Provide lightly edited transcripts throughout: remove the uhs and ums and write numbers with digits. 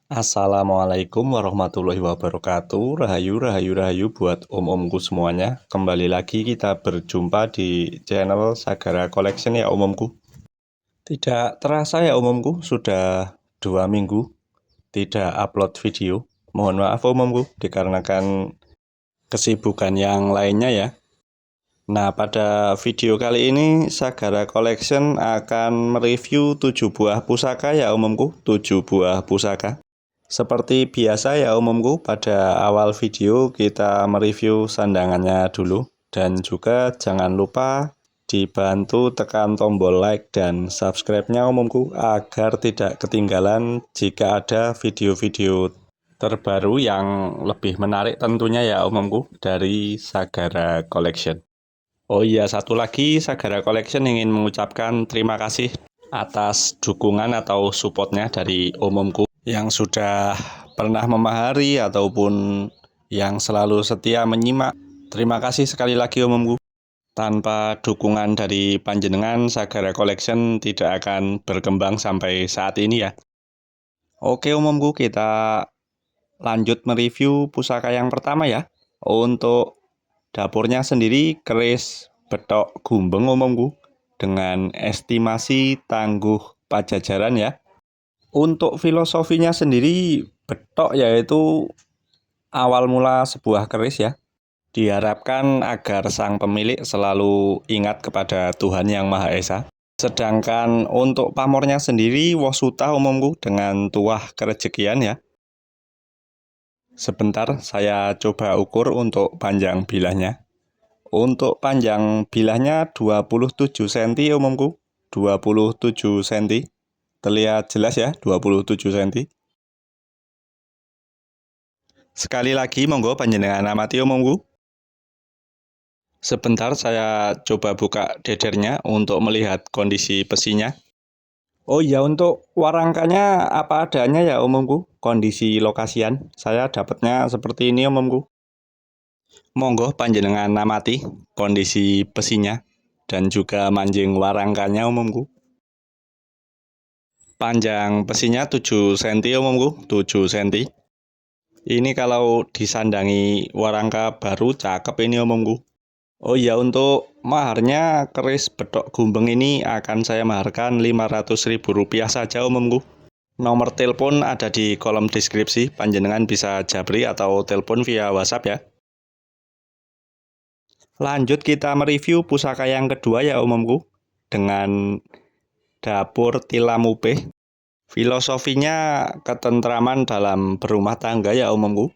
Assalamualaikum warahmatullahi wabarakatuh. Rahayu, rahayu, rahayu buat om-omku semuanya. Kembali lagi kita berjumpa di channel Sagara Collection ya om-omku. Tidak terasa ya om-omku, sudah 2 minggu tidak upload video. Mohon maaf om-omku, dikarenakan kesibukan yang lainnya ya. Nah, pada video kali ini Sagara Collection akan mereview 7 buah pusaka ya umumku, 7 buah pusaka. Seperti biasa ya umumku, pada awal video kita mereview sandangannya dulu. Dan juga jangan lupa dibantu tekan tombol like dan subscribe-nya umumku agar tidak ketinggalan jika ada video-video terbaru yang lebih menarik tentunya ya umumku dari Sagara Collection. Oh iya, satu lagi Sagara Collection ingin mengucapkan terima kasih atas dukungan atau supportnya dari umumku yang sudah pernah memahari ataupun yang selalu setia menyimak. Terima kasih sekali lagi umumku. Tanpa dukungan dari panjenengan, Sagara Collection tidak akan berkembang sampai saat ini ya. Oke umumku, kita lanjut mereview pusaka yang pertama ya. Untuk dapurnya sendiri keris betok gumbeng umumku dengan estimasi tangguh Pajajaran ya. Untuk filosofinya sendiri betok yaitu awal mula sebuah keris ya. Diharapkan agar sang pemilik selalu ingat kepada Tuhan Yang Maha Esa. Sedangkan untuk pamornya sendiri wasuta umumku dengan tuah kerejekian ya. Sebentar saya coba ukur untuk panjang bilahnya. Untuk panjang bilahnya 27 cm umumku, 27 cm. Terlihat jelas ya, 27 cm. Sekali lagi monggo panjenengan amati umumku. Sebentar saya coba buka dedernya untuk melihat kondisi besinya. Oh iya, untuk warangkanya apa adanya ya umumku, kondisi lokasian. Saya dapatnya seperti ini umumku. Monggo panjenengan amati kondisi besinya dan juga manjing warangkanya umumku. Panjang besinya 7 cm umumku, 7 cm. Ini kalau disandangi warangka baru cakep ini umumku. Oh iya, untuk maharnya keris betok gumbeng ini akan saya maharkan Rp500.000 saja umumku. Nomor telepon ada di kolom deskripsi, panjenengan bisa japri atau telepon via WhatsApp ya. Lanjut kita mereview pusaka yang kedua ya umumku, dengan dapur tilam upih. Filosofinya ketentraman dalam berumah tangga ya umumku,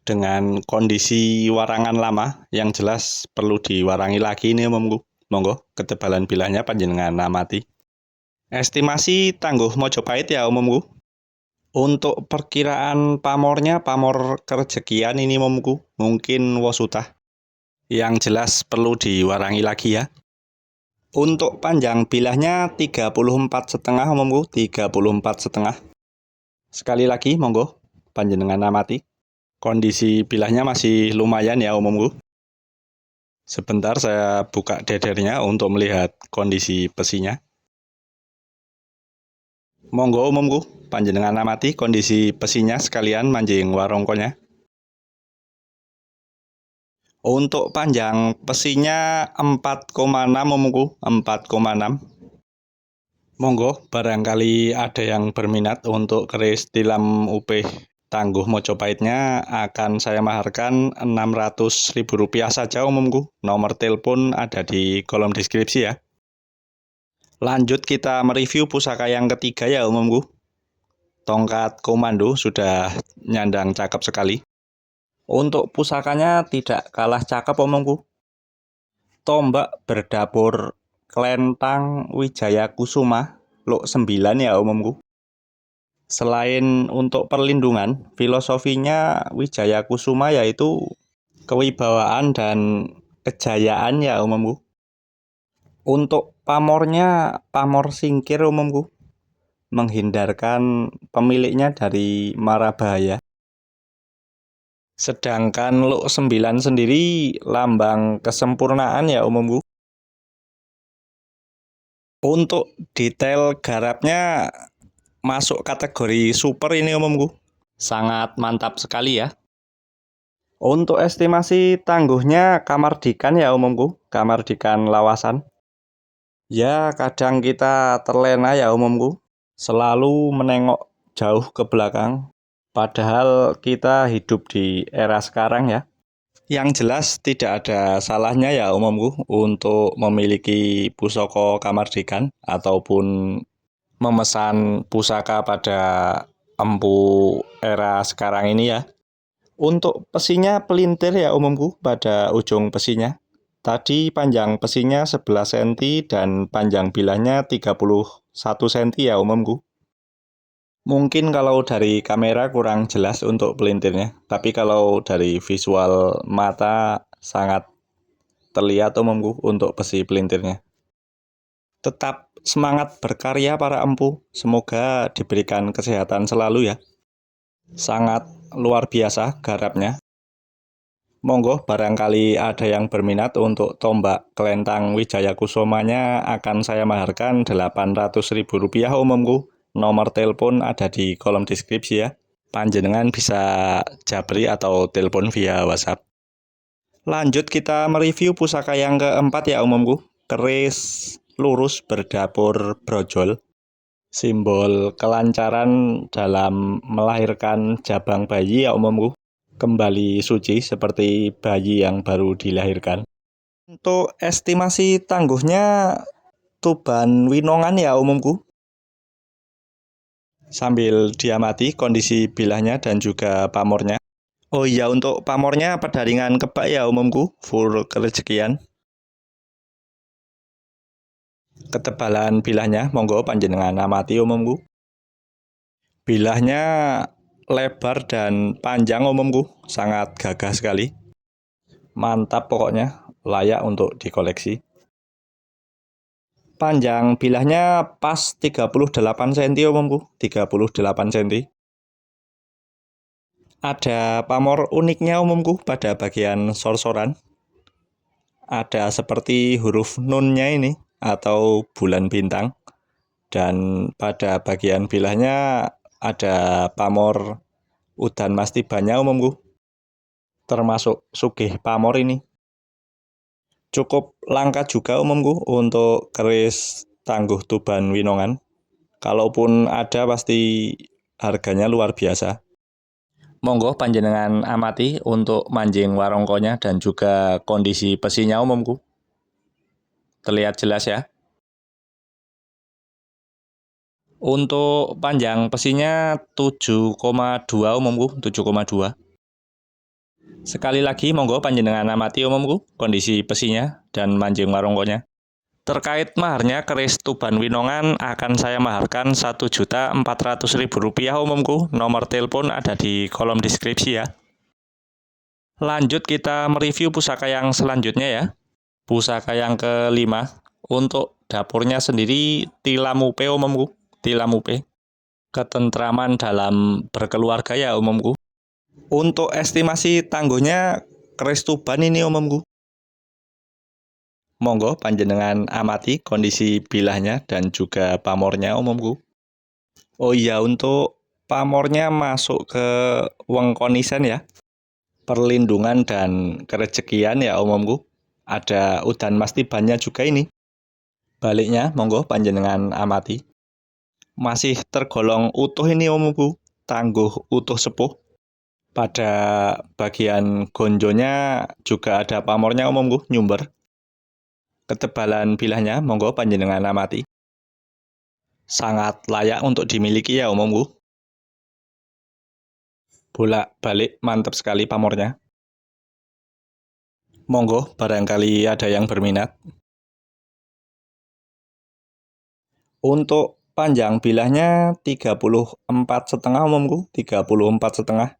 dengan kondisi warangan lama yang jelas perlu diwarangi lagi ini umumku. Monggo ketebalan bilahnya panjenengan amati. Estimasi tangguh Mojopahit ya umumku. Untuk perkiraan pamornya, pamor kerejekian ini umumku, mungkin wasuta. Yang jelas perlu diwarangi lagi ya. Untuk panjang bilahnya 34,5 umumku, 34,5. Sekali lagi monggo panjenengan amati. Kondisi bilahnya masih lumayan ya umumku. Sebentar saya buka dedernya untuk melihat kondisi besinya. Monggo umumku panjenengan amati kondisi besinya sekalian manjing warongkonya. Untuk panjang besinya 4,6 umumku, 4,6. Monggo barangkali ada yang berminat untuk keris tilam upih tangguh Mojopahitnya akan saya maharkan Rp600.000 saja umumku. Nomor telepon ada di kolom deskripsi ya. Lanjut kita mereview pusaka yang ketiga ya umumku. Tongkat komando sudah nyandang cakep sekali. Untuk pusakanya tidak kalah cakep umumku. Tombak berdapur Klentang Wijaya Kusuma Luk 9 ya umumku. Selain untuk perlindungan, filosofinya Wijaya Kusuma yaitu kewibawaan dan kejayaan ya umumku. Untuk pamornya pamor singkir umumku, menghindarkan pemiliknya dari mara bahaya. Sedangkan Luk 9 sendiri lambang kesempurnaan ya umumku. Untuk detail garapnya masuk kategori super ini umumku. Sangat mantap sekali ya. Untuk estimasi tangguhnya kamardikan ya umumku, kamardikan lawasan. Ya kadang kita terlena ya umumku, selalu menengok jauh ke belakang. Padahal kita hidup di era sekarang ya. Yang jelas tidak ada salahnya ya umumku untuk memiliki pusaka kamardikan ataupun memesan pusaka pada empu era sekarang ini ya. Untuk pesinya pelintir ya umumku pada ujung pesinya. Tadi panjang pesinya 11 cm dan panjang bilahnya 31 cm ya umumku. Mungkin kalau dari kamera kurang jelas untuk pelintirnya, tapi kalau dari visual mata sangat terlihat umumku untuk besi pelintirnya. Tetap semangat berkarya para empu, semoga diberikan kesehatan selalu ya. Sangat luar biasa garapnya. Monggo barangkali ada yang berminat untuk tombak kelentang Wijaya Kusumanya akan saya maharkan Rp800.000 umumku. Nomor telepon ada di kolom deskripsi ya. Panjenengan bisa japri atau telepon via WhatsApp. Lanjut kita mereview pusaka yang keempat ya umumku. Keris lurus berdapur brojol. Simbol kelancaran dalam melahirkan jabang bayi ya umumku. Kembali suci seperti bayi yang baru dilahirkan. Untuk estimasi tangguhnya Tuban Winongan ya umumku. Sambil diamati kondisi bilahnya dan juga pamornya. Oh iya, untuk pamornya pedaringan kebak ya umumku, full kerejekian. Ketebalan bilahnya monggo panjenengan amati umumku. Bilahnya lebar dan panjang umumku, sangat gagah sekali. Mantap pokoknya, layak untuk dikoleksi. Panjang bilahnya pas 38 cm umumku, 38 cm. Ada pamor uniknya umumku pada bagian sorsoran. Ada seperti huruf nunnya ini atau bulan bintang. Dan pada bagian bilahnya ada pamor udan mastibanya umumku. Termasuk sugih pamor ini. Cukup langka juga umumku untuk keris tangguh Tuban Winongan. Kalaupun ada pasti harganya luar biasa. Monggo panjenengan amati untuk manjing warongkonya dan juga kondisi besinya umumku. Terlihat jelas ya. Untuk panjang besinya 7,2 umumku, 7,2. Sekali lagi monggo panjenengan amati umumku kondisi besinya dan manjing warongkonya. Terkait maharnya keris Tuban Winongan akan saya maharkan Rp1.400.000 umumku. Nomor telepon ada di kolom deskripsi ya. Lanjut kita mereview pusaka yang selanjutnya ya. Pusaka yang kelima. Untuk dapurnya sendiri Tilamupe umumku. Tilamupe. Ketentraman dalam berkeluarga ya umumku. Untuk estimasi tangguhnya keris Tuban ini umumku. Monggo panjenengan amati kondisi bilahnya dan juga pamornya umumku. Oh iya, untuk pamornya masuk ke wengkonisen ya. Perlindungan dan kerejekian ya umumku. Ada udan mastibannya juga ini. Baliknya monggo panjenengan amati. Masih tergolong utuh ini umumku. Tangguh utuh sepuh. Pada bagian gonjonya juga ada pamornya umumku, nyumber. Ketebalan bilahnya monggo panjenengan amati. Sangat layak untuk dimiliki ya umumku. Bolak-balik mantap sekali pamornya. Monggo barangkali ada yang berminat. Untuk panjang bilahnya 34,5 umumku, 34,5.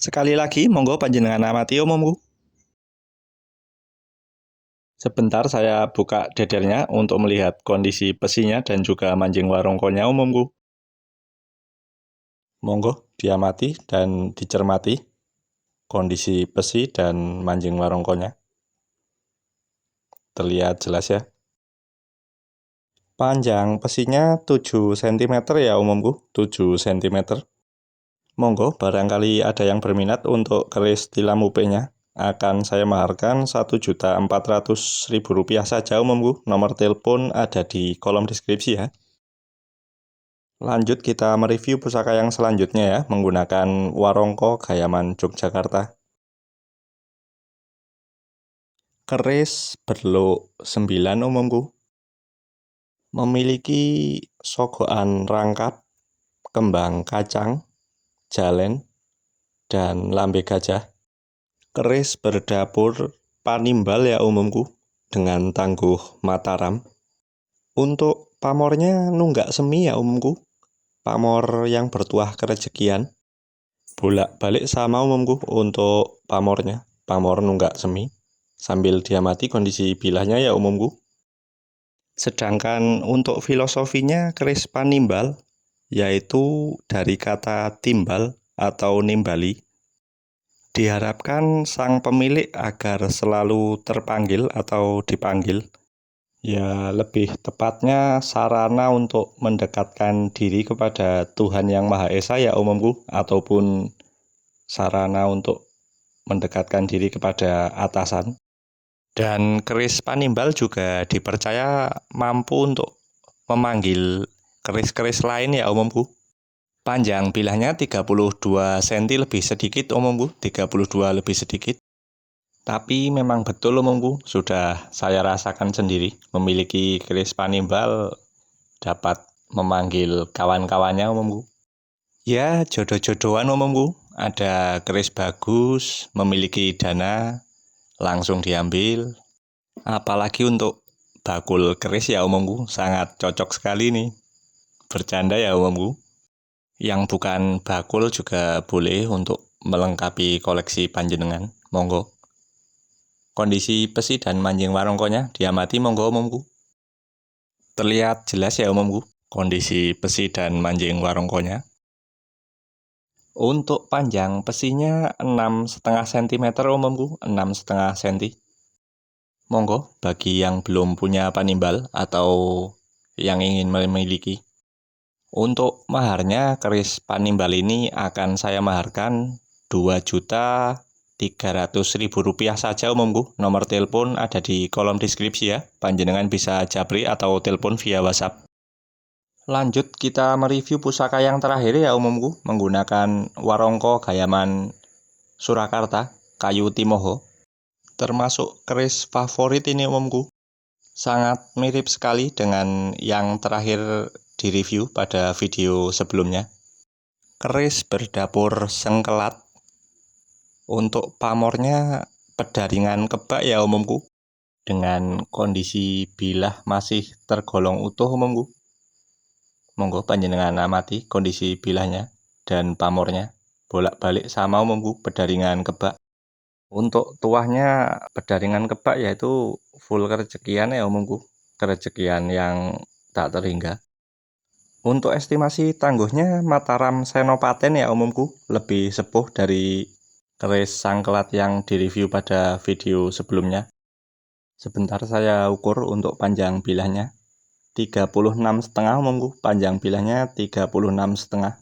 Sekali lagi monggo panjenengan amati umumku. Sebentar saya buka dedernya untuk melihat kondisi besinya dan juga manjing warongkonya umumku. Monggo diamati dan dicermati kondisi besi dan manjing warongkonya. Terlihat jelas ya. Panjang pesinya 7 cm ya omomku, 7 cm. Monggo barangkali ada yang berminat untuk keris tilam UP-nya. Akan saya maharkan Rp1.400.000 saja omomku. Nomor telepon ada di kolom deskripsi ya. Lanjut kita mereview pusaka yang selanjutnya ya, menggunakan warongko Gayaman Yogyakarta. Keris berluk 9 omomku. Memiliki sogokan rangkap, kembang kacang, jalen, dan lambe gajah. Keris berdapur panimbal ya omomku, dengan tangguh Mataram. Untuk pamornya nunggak semi ya omomku, pamor yang bertuah kerejekian. Bolak-balik sama omomku untuk pamornya, pamor nunggak semi. Sambil diamati kondisi bilahnya ya omomku. Sedangkan untuk filosofinya keris panimbal, yaitu dari kata timbal atau nimbali. Diharapkan sang pemilik agar selalu terpanggil atau dipanggil. Ya, lebih tepatnya sarana untuk mendekatkan diri kepada Tuhan Yang Maha Esa ya omomku, ataupun sarana untuk mendekatkan diri kepada atasan. Dan keris panimbal juga dipercaya mampu untuk memanggil keris-keris lain ya omomku. Panjang bilahnya 32 cm lebih sedikit omomku, 32 lebih sedikit. Tapi memang betul omomku, sudah saya rasakan sendiri. Memiliki keris panimbal dapat memanggil kawan-kawannya omomku. Ya, jodoh-jodohan omomku. Ada keris bagus, memiliki dana, langsung diambil. Apalagi untuk bakul keris ya omomku, sangat cocok sekali nih. Bercanda ya omomku. Yang bukan bakul juga boleh untuk melengkapi koleksi panjenengan. Monggo. Kondisi besi dan manjing warongkonya diamati monggo omomku. Terlihat jelas ya omomku, kondisi besi dan manjing warongkonya. Untuk panjang besinya 6,5 cm omomku, 6,5 cm. Monggo bagi yang belum punya panimbal atau yang ingin memiliki. Untuk maharnya keris panimbal ini akan saya maharkan Rp2.300.000 saja omomku. Nomor telepon ada di kolom deskripsi ya. Panjenengan bisa japri atau telepon via WhatsApp. Lanjut kita mereview pusaka yang terakhir ya omomku, menggunakan warongko Gayaman Surakarta, kayu Timoho. Termasuk keris favorit ini omomku. Sangat mirip sekali dengan yang terakhir di review pada video sebelumnya. Keris berdapur sengkelat. Untuk pamornya pedaringan kebak ya omomku. Dengan kondisi bilah masih tergolong utuh omomku. Monggo panjenengan amati kondisi bilahnya dan pamornya. Bolak-balik sama omomku, pedaringan kebak. Untuk tuahnya pedaringan kebak yaitu full kerejekian ya omomku. Kerejekian yang tak terhingga. Untuk estimasi tangguhnya Mataram Senopaten ya omomku. Lebih sepuh dari keris sangkelat yang direview pada video sebelumnya. Sebentar saya ukur untuk panjang bilahnya. 36,5 omomku, panjang bilahnya 36,5.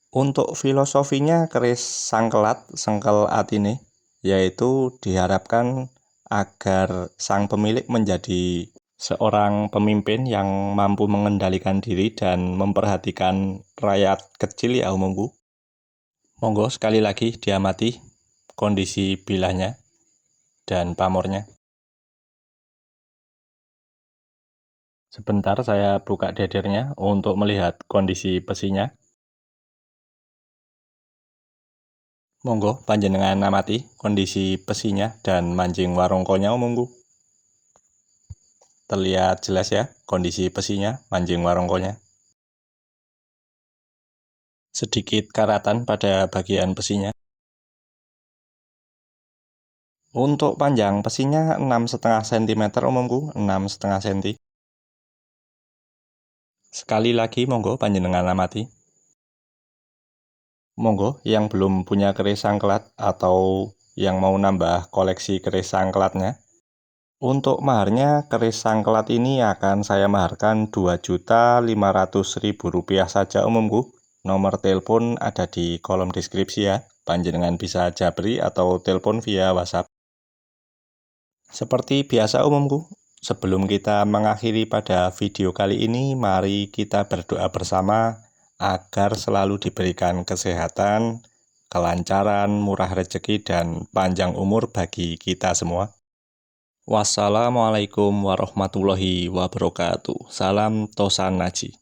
Untuk filosofinya keris sangkelat, sengkel atine, yaitu diharapkan agar sang pemilik menjadi seorang pemimpin yang mampu mengendalikan diri dan memperhatikan rakyat kecil ya omomku. Monggo sekali lagi diamati kondisi bilahnya dan pamornya. Sebentar saya buka dedirnya untuk melihat kondisi besinya. Monggo panjenengan amati kondisi besinya dan manjing warongkonya omomku. Terlihat jelas ya kondisi besinya, manjing warongkonya. Sedikit karatan pada bagian besinya. Untuk panjang besinya 6,5 cm omomku, 6,5 cm. Sekali lagi monggo panjenengan amati. Monggo yang belum punya keris sangkelat atau yang mau nambah koleksi keris sangkelatnya, Untuk maharnya, keris sangklat ini akan saya maharkan Rp2.500.000 saja umumku. Nomor telepon ada di kolom deskripsi ya. Panjenengan bisa japri atau telepon via WhatsApp. Seperti biasa umumku, sebelum kita mengakhiri pada video kali ini, mari kita berdoa bersama agar selalu diberikan kesehatan, kelancaran, murah rezeki, dan panjang umur bagi kita semua. Wassalamualaikum warahmatullahi wabarakatuh. Salam Tosan Naji.